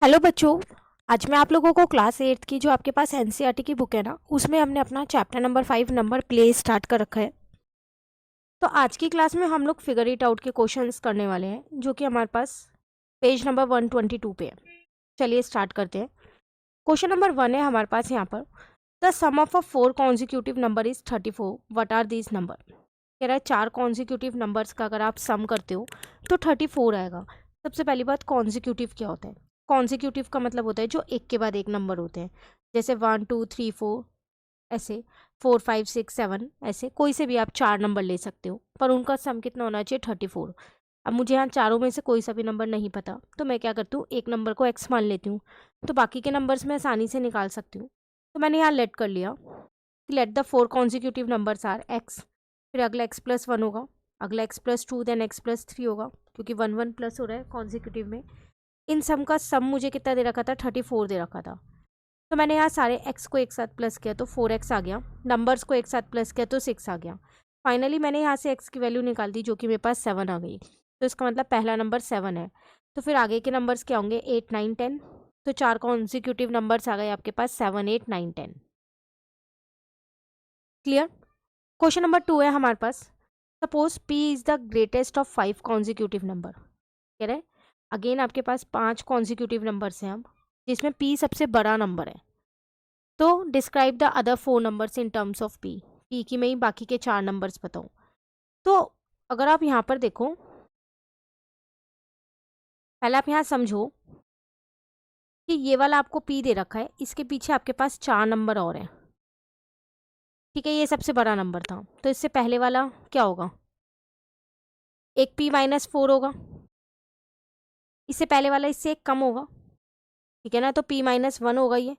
Hello बच्चों। आज मैं आप लोगों को क्लास 8 की जो आपके पास एनसीईआरटी की बुक है ना, उसमें हमने अपना chapter number 5 number play start कर रखा है। तो आज की क्लास में हम लोग फिगर इट आउट के क्वेश्चंस करने वाले हैं, जो कि हमारे पास पेज नंबर 122 पे है। चलिए स्टार्ट करते हैं। क्वेश्चन नंबर 1 है हमारे पास यहाँ पर, the sum of a 4 consecutive number is 34, what are these number. कह रहा है 4 कॉन्जिक्यूटिव नंबर्स का अगर आप सम करते हो तो 34 आएगा। सबसे पहली बात, कॉन्जिक्यूटिव क्या होता है? कॉन्जिक्यूटिव का मतलब होता है जो एक के बाद एक नंबर होते हैं, जैसे 1 2 3 4 ऐसे, 4 5 6 7 ऐसे, कोई से भी आप 4 नंबर ले सकते हो, पर उनका सम कितना होना चाहिए? 34। अब मुझे यहाँ चारों में से कोई सा भी नंबर नहीं पता, तो मैं क्या करती हूँ, एक नंबर को एक्स मान लेती हूँ, तो बाकी के नंबर्स मैं आसानी से निकाल सकती हूँ। तो मैंने यहाँ लेट कर लिया, let the 4 consecutive numbers are x, फिर अगला x+1 होगा, अगला x+2, देन x+3 होगा, क्योंकि 1 1 प्लस हो रहा है कॉन्जिक्यूटिव में। इन सम का सम मुझे कितना दे रखा था? 34 दे रखा था। तो मैंने यहाँ सारे x को एक साथ प्लस किया तो 4x आ गया, नंबर्स को एक साथ प्लस किया तो 6 आ गया। फाइनली मैंने यहाँ से x की वैल्यू निकाल दी, जो कि मेरे पास 7 आ गई। तो इसका मतलब पहला नंबर 7 है। तो फिर आगे के नंबर्स क्या होंगे? 8 9 10। तो 4 कॉन्जिक्यूटिव नंबर्स आ गए आपके पास, 7 8 9 10। क्लियर? क्वेश्चन नंबर 2 है हमारे पास, suppose p is the greatest of 5 consecutive number. कह रहे अगेन आपके पास 5 कॉन्जिक्यूटिव नंबर्स हैं अब, जिसमें p सबसे बड़ा नंबर है। तो describe the other 4 numbers in terms of p की मैं ही बाकी के 4 नंबर्स बताऊं। तो अगर आप यहाँ पर देखो, पहले आप यहाँ समझो कि ये वाला आपको p दे रखा है, इसके पीछे आपके पास 4 नंबर और हैं। ठीक है, ये सबसे बड़ा नंबर था, तो इससे पहले वाला क्या होगा? एक p-4 होगा, इससे पहले वाला इससे एक कम होगा। ठीक है ना, तो p-1 होगा ये।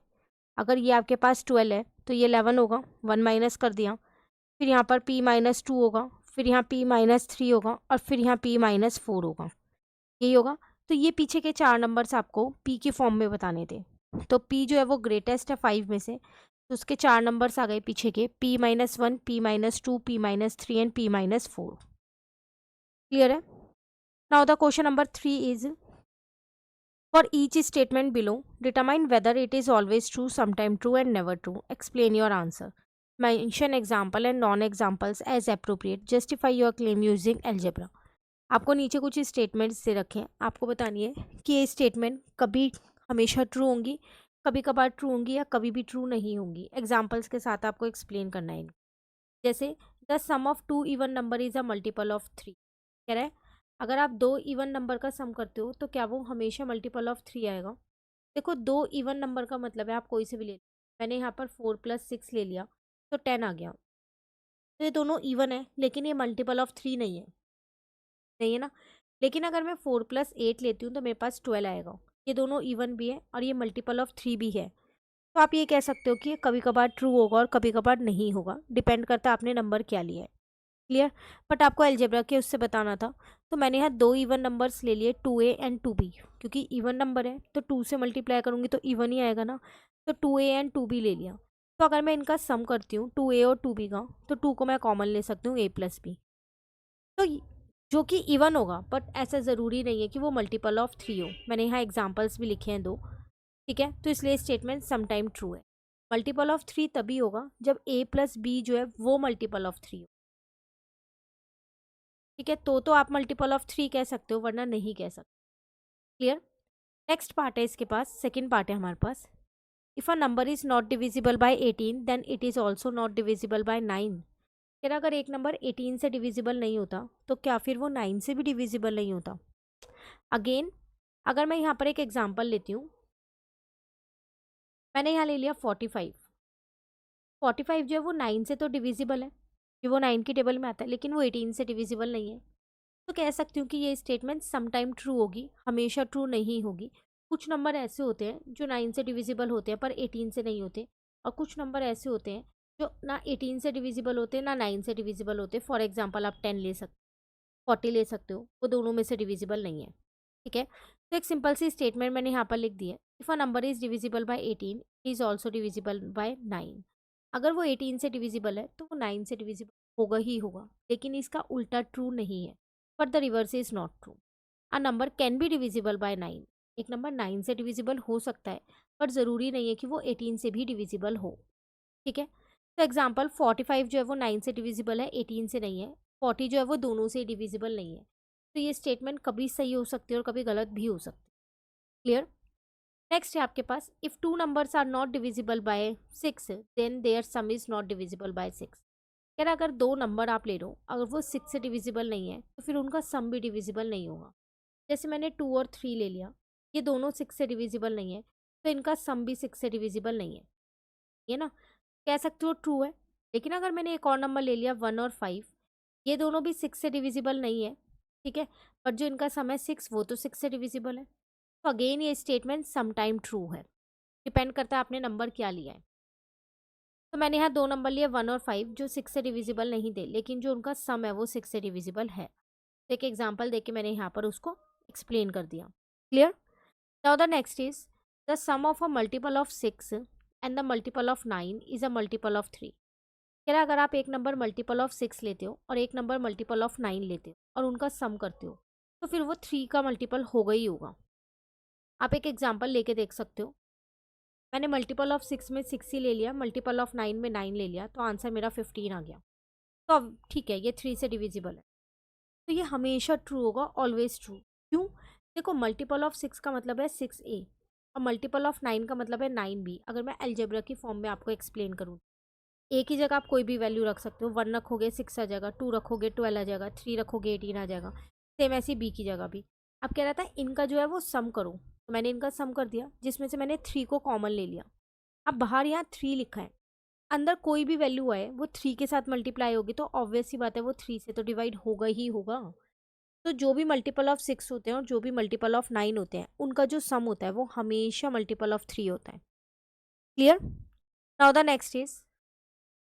अगर ये आपके पास 12 है तो ये 11 होगा, 1 माइनस कर दिया। फिर यहाँ पर p-2 होगा, फिर यहाँ p-3 होगा, और फिर यहाँ p-4 होगा। यही होगा। तो ये पीछे के 4 नंबर्स आपको p की फॉर्म में बताने थे। तो p जो है वो ग्रेटेस्ट है 5 में से, तो उसके 4 नंबर्स आ गए पीछे के, p-1 p-2 p-3 and p-4। Clear है? Now the question number 3 is, for each statement below, determine whether it is always true, sometime true and never true. Explain your answer. Mention example and non-examples as appropriate. Justify your claim using algebra. आपको नीचे कुछ statements दे रखे हैं, आपको बतानी है कि ये स्टेटमेंट कभी हमेशा ट्रू होंगी, कभी कभार ट्रू होंगी, या कभी भी ट्रू नहीं होंगी। एग्जाम्पल्स के साथ आपको एक्सप्लेन करना है। जैसे the sum of 2 even number is a multiple of 3। कह रहा है अगर आप 2 इवन नंबर का सम करते हो तो क्या वो हमेशा मल्टीपल ऑफ 3 आएगा? देखो, 2 इवन नंबर का मतलब है आप कोई से भी ले लो। मैंने यहाँ पर 4+6 ले लिया तो 10 आ गया। तो ये दोनों इवन है, लेकिन ये मल्टीपल ऑफ 3 नहीं है, नहीं है ना। लेकिन अगर मैं 4+8 लेती हूँ तो मेरे पास 12 आएगा। ये दोनों इवन भी है और ये मल्टीपल ऑफ 3 भी है। तो आप ये कह सकते हो कि ये कभी कभार ट्रू होगा और कभी कभार नहीं होगा, डिपेंड करता है आपने नंबर क्या लिया है। क्लियर? बट आपको अलजेब्रा के उससे बताना था, तो मैंने यहाँ 2 इवन नंबर्स ले लिए, 2a एंड 2b। क्योंकि इवन नंबर है तो 2 से मल्टीप्लाई करूँगी तो इवन ही आएगा ना। तो 2a एंड 2b ले लिया। तो अगर मैं इनका सम करती हूँ 2a और 2b का, तो 2 को मैं कॉमन ले सकती हूँ, a+b। तो जो कि इवन होगा, बट ऐसा ज़रूरी नहीं है कि वो मल्टीपल ऑफ 3 हो। मैंने यहाँ एग्जाम्पल्स भी लिखे हैं 2। ठीक है, तो इसलिए स्टेटमेंट समटाइम ट्रू है। मल्टीपल ऑफ 3 तभी होगा जब a+b जो है वो मल्टीपल ऑफ 3 हो। ठीक है, तो आप मल्टीपल ऑफ 3 कह सकते हो, वरना नहीं कह सकते। क्लियर? नेक्स्ट पार्ट है इसके पास, सेकेंड पार्ट है हमारे पास। If a number is not divisible by 18 then it is also not divisible by 9। फिर अगर एक नंबर 18 से डिविजिबल नहीं होता तो क्या फिर वो 9 से भी डिविजिबल नहीं होता? अगेन, अगर मैं यहाँ पर एक एग्जाम्पल लेती हूँ, मैंने यहाँ ले लिया 45। 45 जो है वो 9 से तो डिविजिबल है, कि वो 9 की टेबल में आता है, लेकिन वो 18 से डिविजिबल नहीं है। तो कह सकती हूँ कि ये स्टेटमेंट समटाइम ट्रू होगी, हमेशा ट्रू नहीं होगी। कुछ नंबर ऐसे होते हैं जो 9 से डिविजिबल होते हैं पर 18 से नहीं होते, और कुछ नंबर ऐसे होते हैं जो ना 18 से डिविजिबल होते हैं ना 9 से डिविजिबल होते। फॉर एग्जाम्पल आप 10 ले सकते, 40 ले सकते हो, वो दोनों में से डिविजिबल नहीं है। ठीक है, तो एक सिंपल सी स्टेटमेंट मैंने यहाँ पर लिख दी है, if a number is divisible by 18 is also divisible by 9। अगर वो 18 से डिविजिबल है तो वो 9 से डिविजिबल होगा ही होगा, लेकिन इसका उल्टा ट्रू नहीं है, but the reverse is not true. A number can be divisible by 9 एक नंबर 9 से डिविजिबल हो सकता है, पर ज़रूरी नहीं है कि वो 18 से भी डिविजिबल हो। ठीक है, तो एग्जाम्पल 45 जो है वो 9 से डिविजिबल है, 18 से नहीं है। 40 जो है वो दोनों से डिविजिबल नहीं है। तो ये स्टेटमेंट कभी सही हो सकती है और कभी गलत भी हो सकती है। क्लियर। नेक्स्ट है आपके पास, if two numbers are not divisible by 6 then their sum is not divisible by 6। यार अगर दो नंबर आप ले लो, अगर वो 6 से डिविजिबल नहीं है तो फिर उनका सम भी डिविजिबल नहीं होगा। जैसे मैंने 2 और 3 ले लिया, ये दोनों 6 से डिविजिबल नहीं है, तो इनका सम भी 6 से डिविजिबल नहीं है। ये ना कह सकते हो ट्रू है। लेकिन अगर मैंने एक और नंबर ले लिया 1 और 5, ये दोनों भी 6 से डिविजिबल नहीं है। ठीक है, पर जो इनका सम है 6, वो तो 6 से डिविजिबल है। तो अगेन ये स्टेटमेंट समटाइम ट्रू है। डिपेंड करता है आपने नंबर क्या लिया है। तो मैंने यहाँ दो नंबर लिए 1 और 5 जो 6 से डिविजिबल नहीं थे, लेकिन जो उनका सम है वो 6 से डिविजिबल है। तो एक एग्जाम्पल देके मैंने यहाँ पर उसको एक्सप्लेन कर दिया। Clear. Now the next is the sum of a multiple of 6 and the multiple of 9 is a multiple of 3। कह रहा अगर आप एक नंबर मल्टीपल ऑफ 6 लेते हो और एक नंबर मल्टीपल ऑफ 9 लेते हो और उनका सम करते हो, तो फिर वो 3 का मल्टीपल होगा ही होगा। आप एक एग्जाम्पल लेके देख सकते हो। मैंने मल्टीपल ऑफ 6 में 6 ही ले लिया, मल्टीपल ऑफ 9 में 9 ले लिया, तो आंसर मेरा 15 आ गया। तो अब ठीक है, ये 3 से डिविजिबल है। तो ये हमेशा ट्रू होगा, ऑलवेज ट्रू। क्यों? देखो मल्टीपल ऑफ 6 का मतलब है 6a और मल्टीपल ऑफ 9 का मतलब है 9b। अगर मैं अलजेब्रा की फॉर्म में आपको एक्सप्लेन करूँ, एक ही जगह आप कोई भी वैल्यू रख सकते हो। 1 रखोगे 6 आ जाएगा, 2 रखोगे 12 आ जाएगा, 3 रखोगे 18 आ जाएगा। सेम ऐसी बी की जगह भी। अब कह रहा था इनका जो है वो सम करो, तो मैंने इनका सम कर दिया, जिसमें से मैंने 3 को कॉमन ले लिया। अब बाहर यहाँ 3 लिखा है, अंदर कोई भी वैल्यू आए वो 3 के साथ मल्टीप्लाई होगी, तो ऑब्वियस सी बात है वो 3 से तो डिवाइड होगा ही होगा। तो जो भी मल्टीपल ऑफ 6 होते हैं और जो भी मल्टीपल ऑफ 9 होते हैं, उनका जो सम होता है वो हमेशा मल्टीपल ऑफ 3 होता है। Clear. Now the next is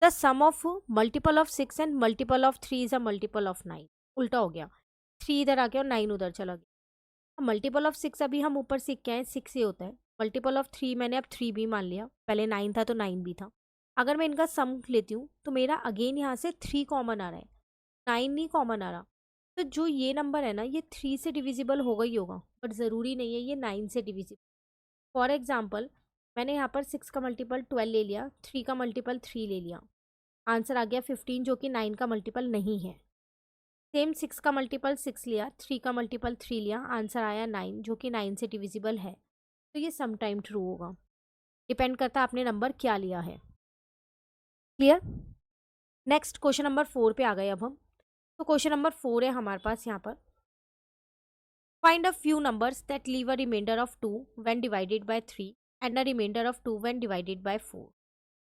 the sum of multiple of 6 and multiple of 3 is a multiple of 9। उल्टा हो गया, 3 इधर आ गया और 9 उधर चला गया। मल्टीपल ऑफ 6 अभी हम ऊपर सीख के आए, 6 ही होता है। मल्टीपल ऑफ 3 मैंने अब 3 भी मान लिया, पहले 9 था तो 9 भी था। अगर मैं इनका सम लेती हूँ तो मेरा अगेन यहाँ से 3 कॉमन आ रहा है, 9 नहीं कॉमन आ रहा। तो जो ये नंबर है ना, ये 3 से डिविजिबल होगा ही होगा, बट ज़रूरी नहीं है ये 9 से डिविजिबल। फॉर एग्जाम्पल मैंने यहाँ पर 6 का मल्टीपल 12 ले लिया, 3 का मल्टीपल 3 ले लिया, आंसर आ गया 15 जो कि 9 का मल्टीपल नहीं है। सेम 6 का मल्टीपल 6 लिया, 3 का मल्टीपल 3 लिया, आंसर आया 9 जो कि 9 से डिविजिबल है। तो ये सम टाइम ट्रू होगा। डिपेंड करता है आपने नंबर क्या लिया है। क्लियर। नेक्स्ट क्वेश्चन नंबर 4 पे आ गए अब हम। तो क्वेश्चन नंबर 4 है हमारे पास यहाँ पर, find a few numbers that leave a reminder of 2 when divided by 3 and a reminder of 2 when divided by 4।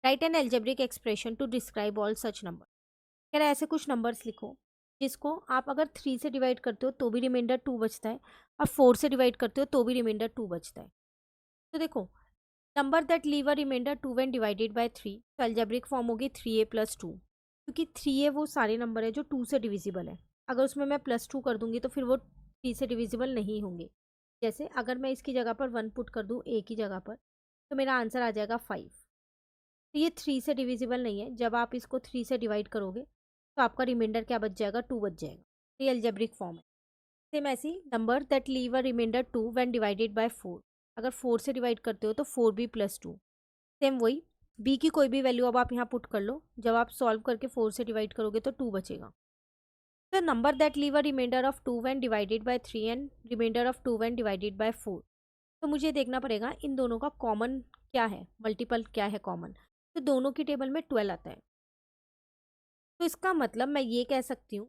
Write an algebraic expression to describe all such number. कह रहा है ऐसे कुछ नंबर्स लिखो जिसको आप अगर 3 से डिवाइड करते हो तो भी रिमाइंडर 2 बचता है, और 4 से डिवाइड करते हो तो भी रिमाइंडर 2 बचता है। तो देखो, number that leave a reminder 2 when divided by 3, तो एल्जेब्रिक फॉर्म होगी 3a + 2। क्योंकि 3a वो सारे नंबर है जो 2 से डिविजिबल है। अगर उसमें मैं +2 कर दूंगी तो फिर वो 3 से डिविजिबल नहीं होंगे। जैसे अगर मैं इसकी जगह पर 1 पुट कर दूँ a की जगह पर, तो मेरा आंसर आ जाएगा 5। तो ये 3 से डिविजिबल नहीं है। जब आप इसको 3 से डिवाइड करोगे तो आपका रिमाइंडर क्या बच जाएगा, 2 बच जाएगा। तो ये अलजेब्रिक फॉर्म है। सेम ऐसी number that leave a reminder 2 when divided by 4, अगर 4 से डिवाइड करते हो तो 4b + 2। सेम वही, b की कोई भी वैल्यू अब आप यहाँ पुट कर लो, जब आप सॉल्व करके 4 से डिवाइड करोगे तो 2 बचेगा। तो number that leave a reminder of 2 when divided by 3 and reminder of 2 when divided by 4। तो मुझे देखना पड़ेगा इन दोनों का कॉमन क्या है, मल्टीपल क्या है कॉमन। तो दोनों की टेबल में 12 आता है। तो इसका मतलब मैं ये कह सकती हूँ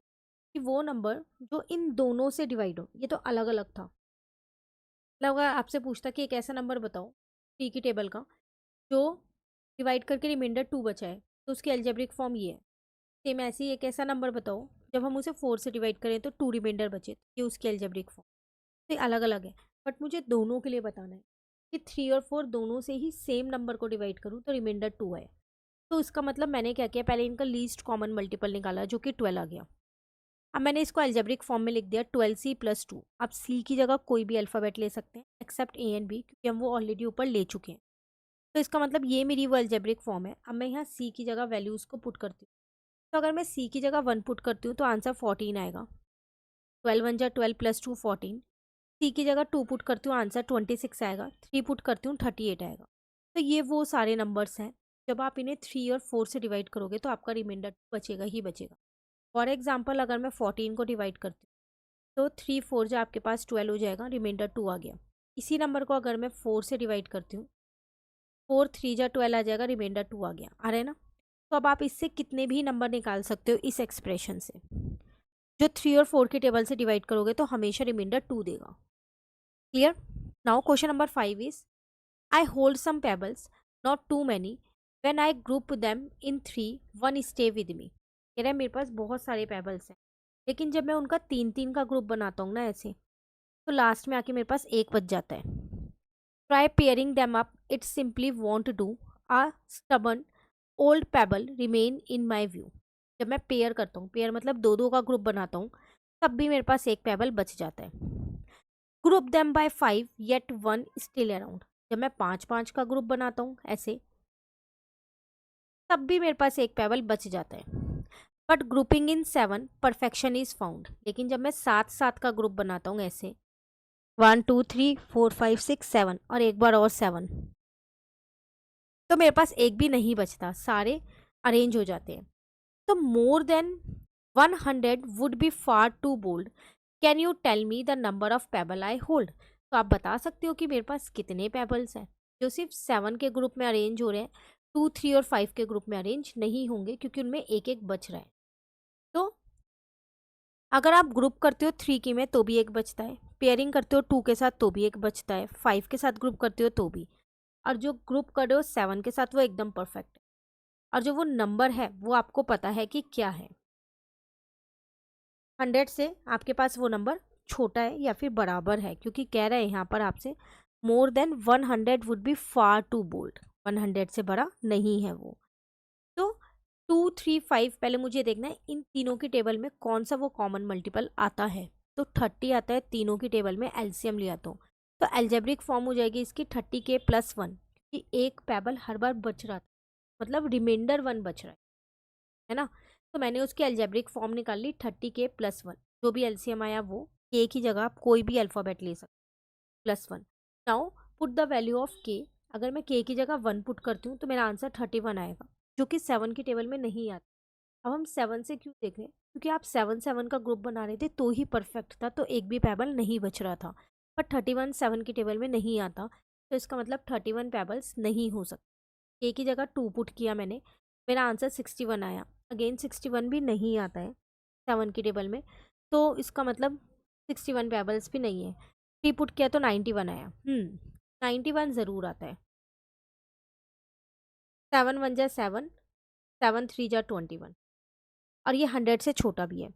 कि वो नंबर जो इन दोनों से डिवाइड हो, ये तो अलग अलग था। मतलब अगर आपसे पूछता कि एक ऐसा नंबर बताओ 3 की टेबल का जो डिवाइड करके रिमाइंडर 2 बचा है, तो उसकी अलजेब्रिक फॉर्म ये है। सेम ऐसे ही एक ऐसा नंबर बताओ जब हम उसे 4 से डिवाइड करें तो 2 रिमाइंडर बचे, ये उसकी अलजेब्रिक फॉर्म। तो ये अलग अलग है, बट मुझे दोनों के लिए बताना है कि 3 और 4 दोनों से ही सेम नंबर को डिवाइड करूँ तो रिमाइंडर 2 है। तो इसका मतलब मैंने क्या किया, पहले इनका लीस्ट कॉमन मल्टीपल निकाला जो कि 12 आ गया। अब मैंने इसको अलजेब्रिक फॉर्म में लिख दिया 12c + 2। आप c की जगह कोई भी अल्फ़ाबेट ले सकते हैं एक्सेप्ट a एंड b, क्योंकि हम वो ऑलरेडी ऊपर ले चुके हैं। तो इसका मतलब ये मेरी वो अलजेब्रिक फॉर्म है। अब मैं यहाँ c की जगह वैल्यूज़ को पुट करती हूँ। तो अगर मैं c की जगह 1 पुट करती हूँ तो आंसर 14 आएगा। 12 × 1 = 12 + 2 14। सी की जगह 2 पुट करती हूँ, आंसर 26 आएगा। 3 पुट करती हूँ, 38 आएगा। तो ये वो सारे नंबर्स हैं, जब आप इन्हें 3 और 4 से डिवाइड करोगे तो आपका रिमाइंडर बचेगा ही बचेगा। फॉर एग्जाम्पल अगर मैं 14 को डिवाइड करती हूँ तो 3 4 जो आपके पास 12 हो जाएगा, रिमाइंडर 2 आ गया। इसी नंबर को अगर मैं 4 से डिवाइड करती हूँ, 4 3 जा 12 आ जाएगा, रिमाइंडर 2 आ गया। आ रहा है ना? तो अब आप इससे कितने भी नंबर निकाल सकते हो इस एक्सप्रेशन से। जो 3 और 4 के टेबल से डिवाइड करोगे तो हमेशा रिमाइंडर 2 देगा। Clear? Now question number 5 is I hold some pebbles, not too many, when I group them in 3 one stay with me. कह रहा है मेरे पास बहुत सारे पेबल्स हैं, लेकिन जब मैं उनका 3 3 का ग्रुप बनाता हूँ ना ऐसे, तो लास्ट में आके मेरे पास एक बच जाता है। Try pairing them up, it simply won't do, a stubborn old pebble remain in my view. जब मैं पेयर करता हूँ, पेयर मतलब 2 2 का ग्रुप बनाता हूँ, तब भी मेरे पास एक पेबल बच जाता है। Group them by 5 yet one still around. जब मैं 5 5 का ग्रुप बनाता हूँ ऐसे, तब भी मेरे पास एक पेबल बच जाता है। But grouping in 7 perfection is found. लेकिन जब मैं 7 7 का ग्रुप बनाता हूँ ऐसे, 1 2 3 4 5 6 7 और एक बार और 7, तो मेरे पास एक भी नहीं बचता, सारे अरेंज हो जाते हैं। तो more than 100 would be far too bold, can you tell me the number of pebble I hold. तो आप बता सकते हो कि मेरे पास कितने पेबल्स हैं जो सिर्फ 7 के ग्रुप में अरेंज हो रहे हैं, 2 3 और 5 के ग्रुप में अरेंज नहीं होंगे क्योंकि उनमें एक एक बच रहा है। तो अगर आप ग्रुप करते हो 3 की में तो भी एक बचता है, पेयरिंग करते हो 2 के साथ तो भी एक बचता है, 5 के साथ ग्रुप करते हो तो भी, और जो ग्रुप कर रहे हो 7 के साथ वो एकदम परफेक्ट है। और जो वो नंबर है वो आपको पता है कि क्या है। 100 से आपके पास वो नंबर छोटा है या फिर बराबर है, क्योंकि कह रहे हैं यहाँ पर आपसे more than 100 would be far too bold, 100 से बड़ा नहीं है वो। तो 2 3 5 पहले मुझे देखना है इन तीनों की टेबल में कौन सा वो कॉमन मल्टीपल आता है। तो 30 आता है तीनों की टेबल में, एलसीएम लिया तो एल्जेब्रिक फॉर्म हो जाएगी इसकी 30 के प्लस 1, क्योंकि एक पेबल हर बार बच रहा था, मतलब रिमाइंडर 1 बच रहा है ना। तो मैंने उसकी एल्जेब्रिक फॉर्म निकाल ली 30 के प्लस 1, जो भी एलसीएम आया वो, के की जगह आप कोई भी अल्फ़ाबेट ले सकते, +1। Now put the value of के। अगर मैं के की जगह 1 पुट करती हूँ तो मेरा आंसर 31 आएगा, जो कि 7 की टेबल में नहीं आता। अब हम 7 से क्यों देख रहे हैं, क्योंकि आप 7 7 का ग्रुप बना रहे थे तो ही परफेक्ट था, तो एक भी पेबल नहीं बच रहा था। पर 31 7 की टेबल में नहीं आता, तो इसका मतलब 31 पेबल्स नहीं हो सकते। के की जगह 2 पुट किया मैंने, मेरा आंसर 61 आया। अगेन 61 भी नहीं आता है 7 की टेबल में, तो इसका मतलब 61 पेबल्स भी नहीं है। 3 पुट किया तो 91 आया। 91 ज़रूर आता है। 7 1 जा 7, 7 3 जा 21, और ये 100 से छोटा भी है।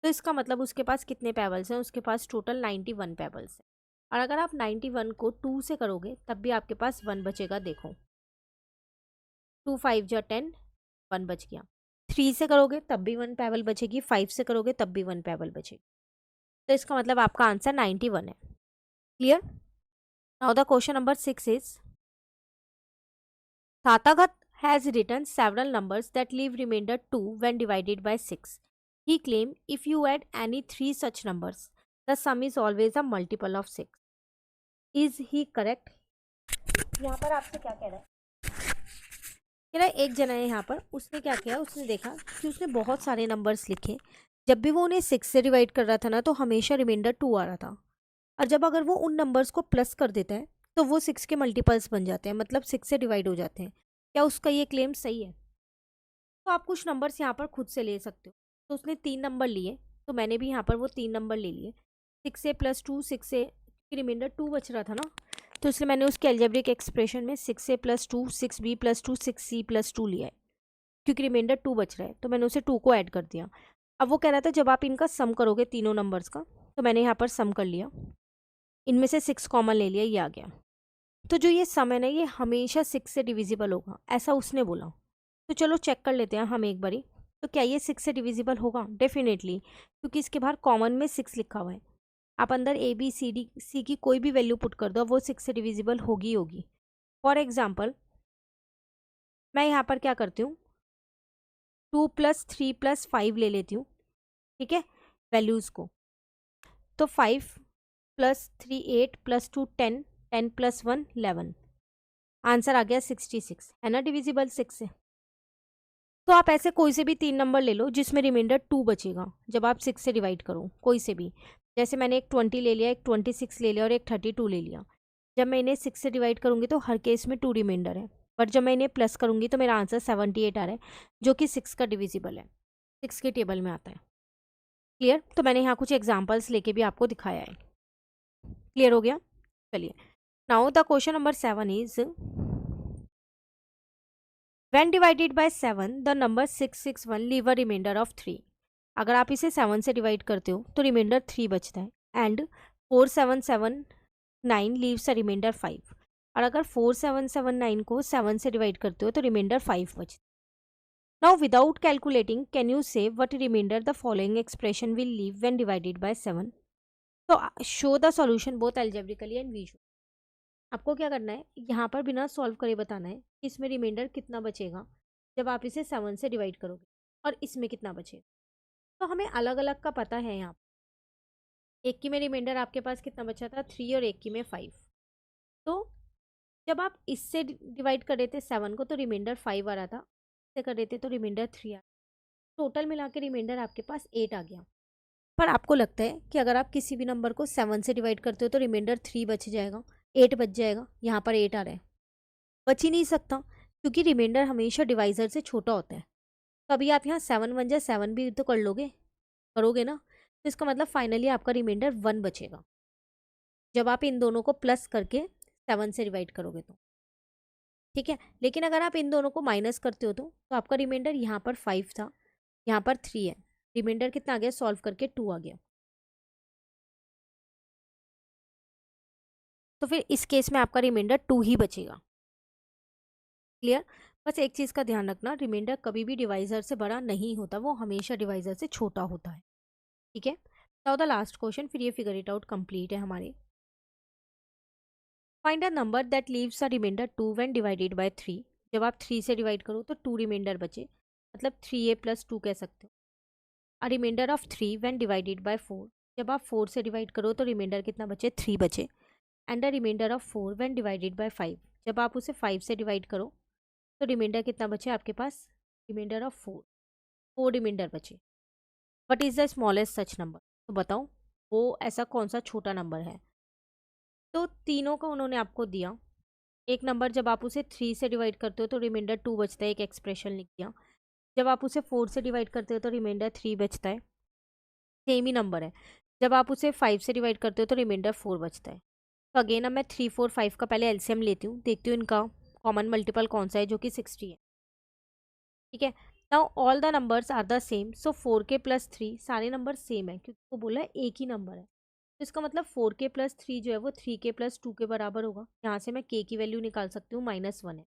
तो इसका मतलब उसके पास कितने पेबल्स हैं, उसके पास टोटल 91 पेबल्स हैं। और अगर आप 91 को 2 से करोगे तब भी आपके पास 1 बचेगा। देखो 2 5 जा 10, 1 बच गया। 3 से करोगे तब भी 1 पेबल बचेगी, 5 से करोगे तब भी 1 पेबल बचेगी। तो इसका मतलब आपका आंसर 91 है। Clear? Now the question number 6 is Tathagat has written several numbers that leave remainder 2 when divided by 6. He claimed if you add any 3 such numbers, the sum is always a multiple of 6. Is he correct? यहाँ पर आपसे क्या कह रहा है? कह रहा है एक जना है यहाँ पर, उसने क्या किया, उसने देखा कि उसने बहुत सारे नंबर्स लिखे, जब भी वो उन्हें 6 से डिवाइड कर रहा था ना तो हमेशा रिमाइंडर 2 आ रहा था, और जब अगर वो उन नंबर्स को प्लस कर देता है तो वो 6 के मल्टीपल्स बन जाते हैं, मतलब 6 से डिवाइड हो जाते हैं। क्या उसका ये क्लेम सही है? तो आप कुछ नंबर्स यहाँ पर खुद से ले सकते हो। तो उसने 3 नंबर लिए, तो मैंने भी यहाँ पर वो 3 नंबर ले लिए। 6 से प्लस 2, 6 से रिमाइंडर 2 बच रहा था ना, तो इसलिए मैंने उसके एल्जेब्रिक एक्सप्रेशन में 6 से plus 2, 6b plus 2, 6c plus 2 लिया है, क्योंकि रिमाइंडर 2 बच रहा है, तो मैंने उसे 2 को ऐड कर दिया। अब वो कह रहा था जब आप इनका सम करोगे तीनों नंबर्स का, तो मैंने यहाँ पर सम कर लिया, इनमें से 6 कॉमन ले लिया, ये आ गया। तो जो ये सम है ना, ये हमेशा 6 से डिविजिबल होगा, ऐसा उसने बोला। तो चलो चेक कर लेते हैं हम एक बारी। तो क्या ये 6 से डिविजिबल होगा? डेफिनेटली, क्योंकि इसके बाहर कॉमन में 6 लिखा हुआ है। आप अंदर A B C D C की कोई भी वैल्यू पुट कर दो, वो 6 से डिविजिबल होगी होगी। फॉर एग्जाम्पल मैं यहाँ पर क्या करती हूँ, 2 + 3 + 5 ले लेती हूँ, ठीक है, वैल्यूज़ को। तो 5 +3 8 +2 10 10 + 1 11। आंसर आ गया 66, है ना डिविजिबल 6 से। तो आप ऐसे कोई से भी 3 नंबर ले लो जिसमें रिमाइंडर 2 बचेगा जब आप 6 से डिवाइड करो, कोई से भी। जैसे मैंने एक 20 ले लिया, एक 26 ले लिया और एक 32 ले लिया। जब मैं इन्हें 6 से डिवाइड करूंगी तो हर केस में 2 रिमाइंडर है, बट जब मैं इन्हें प्लस करूंगी तो मेरा आंसर 78 आ रहा है, जो कि 6 का डिविजिबल है, 6 के टेबल में आता है। क्लियर? तो मैंने यहाँ कुछ एग्जाम्पल्स लेके भी आपको दिखाया है। क्लियर हो गया? चलिए, now the question number 7 is when divided by 7 the number 661 leave a remainder of 3। अगर आप इसे 7 से डिवाइड करते हो तो रिमाइंडर 3 बचता है। And 4779 leaves a reminder 5। और अगर 4779 को 7 से डिवाइड करते हो तो रिमाइंडर 5 बचता है। Now without calculating can you say what remainder the following expression will leave when divided by 7। तो show the solution both algebraically and visually. आपको क्या करना है, यहाँ पर बिना सॉल्व करे बताना है कि इसमें रिमाइंडर कितना बचेगा जब आप इसे 7 से डिवाइड करोगे, और इसमें कितना बचेगा। तो हमें अलग अलग का पता है। यहाँ एक की में रिमाइंडर आपके पास कितना बचा था 3 और एक की में 5। तो जब आप इससे डिवाइड कर रहे थे 7 को तो रिमाइंडर 5 आ रहा था, इससे कर रहे थे तो रिमाइंडर 3 आ रहा। टोटल मिला के रिमाइंडर आपके पास 8 आ गया। पर आपको लगता है कि अगर आप किसी भी नंबर को 7 से डिवाइड करते हो तो रिमाइंडर 3 बच जाएगा, 8 बच जाएगा। यहाँ पर 8 आ रहा है, बच ही नहीं सकता, क्योंकि रिमाइंडर हमेशा डिवाइजर से छोटा होता है। तो अभी आप यहाँ 7 1 जा 7 भी तो कर लोगे, करोगे ना। तो इसका मतलब फाइनली आपका रिमाइंडर 1 बचेगा जब आप इन दोनों को प्लस करके 7 से डिवाइड करोगे तो। ठीक है, लेकिन अगर आप इन दोनों को माइनस करते हो तो आपका रिमाइंडर यहाँ पर 5 था, यहाँ पर 3 है। रिमाइंडर कितना आ गया, सॉल्व करके 2 आ गया। तो फिर इस केस में आपका रिमाइंडर 2 ही बचेगा। क्लियर? बस एक चीज़ का ध्यान रखना, रिमाइंडर कभी भी डिवाइजर से बड़ा नहीं होता, वो हमेशा डिवाइजर से छोटा होता है। ठीक है, नाउ द लास्ट क्वेश्चन, फिर ये फिगर इट आउट कंप्लीट है हमारे। Find a number that leaves a reminder 2 when divided by 3। जब आप 3 से डिवाइड करो तो 2 रिमाइंडर बचे, मतलब 3a + 2 कह सकते हो। A reminder of 3 when divided by 4। जब आप 4 से डिवाइड करो तो रिमाइंडर कितना बचे, 3 बचे। And a reminder of 4 when divided by 5। जब आप उसे 5 से डिवाइड करो तो रिमाइंडर कितना बचे आपके पास, रिमाइंडर ऑफ 4 रिमाइंडर बचे। What is the smallest such number. तो बताओ वो ऐसा कौन सा छोटा नंबर है। तो तीनों का उन्होंने आपको दिया। एक नंबर जब आप उसे 3 से डिवाइड करते हो तो रिमाइंडर 2 बचता है, एक एक्सप्रेशन लिख दिया। जब आप उसे 4 से डिवाइड करते हो तो रिमाइंडर 3 बचता है, सेम ही नंबर है। जब आप उसे 5 से डिवाइड करते हो तो रिमाइंडर 4 बचता है। तो अगेन अब मैं 3 4 5 का पहले एलसीएम लेती हूँ, देखती हूँ इनका कॉमन मल्टीपल कौन सा है, जो कि 60 है। ठीक है, now all the numbers are the same, so 4k + 3 सारे नंबर सेम है, क्योंकि वो बोला है एक ही नंबर है। तो इसका मतलब 4k + 3 जो है वो 3k + 2 के बराबर होगा। यहाँ से मैं k की वैल्यू निकाल सकती हूँ, -1 है।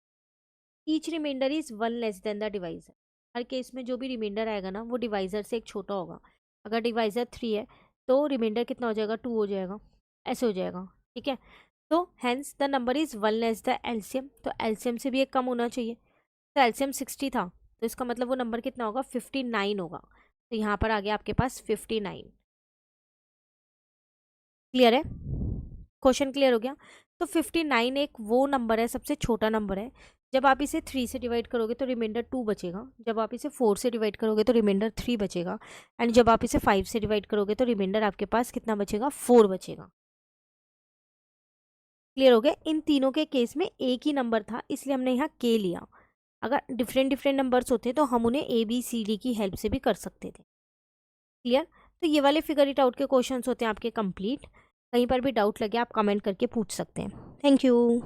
Each reminder is 1 less than the divisor. हर केस में जो भी रिमाइंडर आएगा ना वो डिवाइजर से एक छोटा होगा। अगर डिवाइजर 3 है तो रिमाइंडर कितना हो जाएगा, 2 हो जाएगा, ऐसे हो जाएगा। ठीक है, तो hence the number is 1 less the LCM. तो एलसीएम से भी एक कम होना चाहिए। तो एलसीएम 60 था, तो इसका मतलब वो नंबर कितना होगा, 59 होगा। तो यहाँ पर आ गया आपके पास 59। क्लियर है? क्वेश्चन क्लियर हो गया? तो 59 एक वो नंबर है, सबसे छोटा नंबर है। जब आप इसे 3 से डिवाइड करोगे तो रिमाइंडर 2 बचेगा। जब आप इसे 4 से डिवाइड करोगे तो रिमाइंडर 3 बचेगा। एंड जब आप इसे 5 से डिवाइड करोगे तो रिमाइंडर आपके पास कितना बचेगा, 4 बचेगा। क्लियर हो गया? इन तीनों के केस में एक ही नंबर था, इसलिए हमने यहाँ के लिया। अगर डिफरेंट डिफरेंट नंबर्स होते तो हम उन्हें ABCD की हेल्प से भी कर सकते थे। क्लियर? तो ये वाले फिगर इट आउट के क्वेश्चंस होते हैं आपके कंप्लीट। कहीं पर भी डाउट लगे आप कमेंट करके पूछ सकते हैं। Thank you.